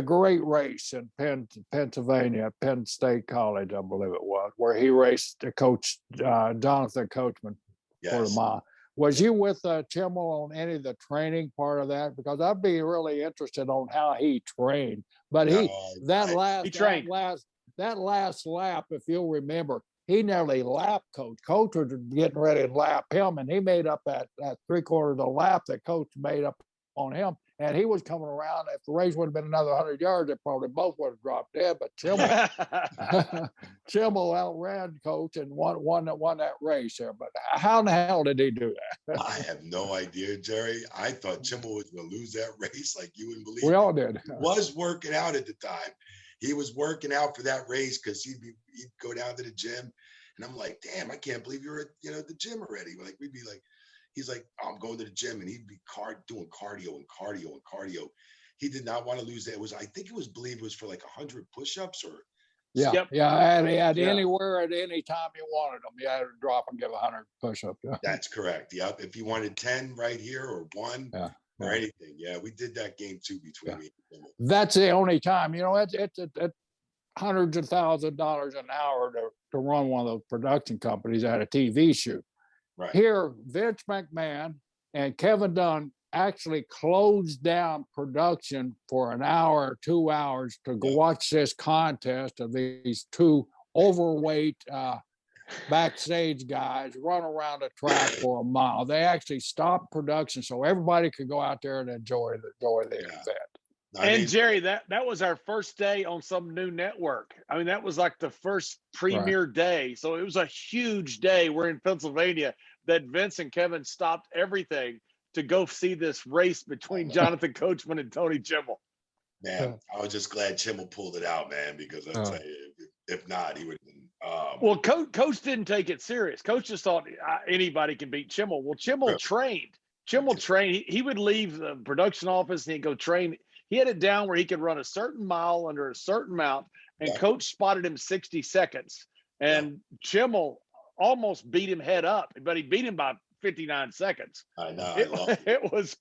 great race in Pennsylvania, Penn State College, I believe it was, where he raced the coach Jonathan Coachman for the mile. Was you with Chimel on any of the training part of that? Because I'd be really interested on how he trained. But that last lap, if you'll remember, he nearly lapped Coach. Coach was getting ready to lap him, and he made up that 3/4 of the lap that Coach made up on him. And he was coming around. If the race would have been another 100 yards, they probably both would have dropped dead. But Chimel outran Coach and won that race there. But how in the hell did he do that? I have no idea, Jerry. I thought Chimel was going to lose that race like you wouldn't believe. We all did. He was working out at the time. He was working out for that race because he'd go down to the gym. And I'm like, damn, I can't believe you're at the gym already. Like, we'd be like, he's like, I'm going to the gym, and he'd be doing cardio. He did not want to lose that. I think it was believed it was for like 100 push-ups or. Yeah, yep. Yeah. Anywhere at any time you wanted them, you had to drop and give 100 push-ups. Yeah. That's correct. Yep. If you wanted 10 right here or 1 or anything, we did that game too between me and him. That's the only time. It's hundreds of thousands of dollars an hour to run one of those production companies at a TV shoot. Right. Here, Vince McMahon and Kevin Dunn actually closed down production for an hour or 2 hours to go watch this contest of these two overweight backstage guys run around the track for a mile. They actually stopped production so everybody could go out there and enjoy the event. And Jerry, that was our first day on some new network. I mean, that was like the first premiere day. So it was a huge day. We're in Pennsylvania that Vince and Kevin stopped everything to go see this race between Jonathan Coachman and Tony Chimel. Man, I was just glad Chimel pulled it out, man, because I'll tell you, if not, he would have been. Well, Coach didn't take it serious. Coach just thought anybody can beat Chimel. Well, Chimel trained. He would leave the production office and he'd go train. He had it down where he could run a certain mile under a certain amount, and Coach spotted him 60 seconds. And Chimel almost beat him head up, but he beat him by 59 seconds. I know. It was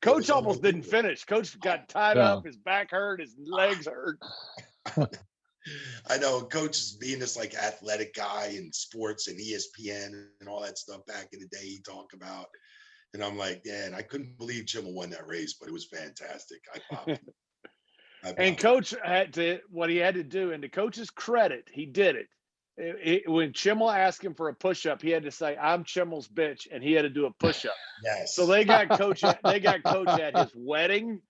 Coach almost didn't finish. Coach got tied up, his back hurt, his legs hurt. I know. Coach is being this like athletic guy in sports and ESPN and all that stuff back in the day he talked about. And I'm like, and I couldn't believe Chimel won that race, but it was fantastic. I popped. And Coach what he had to do, and to Coach's credit, he did it. When Chimel asked him for a push-up, he had to say, "I'm Chimel's bitch," and he had to do a push-up. Yes. So they got Coach at his wedding.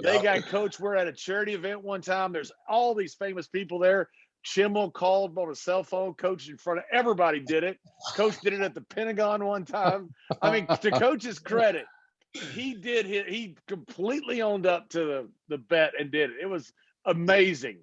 They got Coach. We're at a charity event one time. There's all these famous people there. Chimel called on a cell phone. Coach in front of everybody did it. Coach did it at the Pentagon one time. I mean, to Coach's credit, he completely owned up to the bet and did it. It was amazing.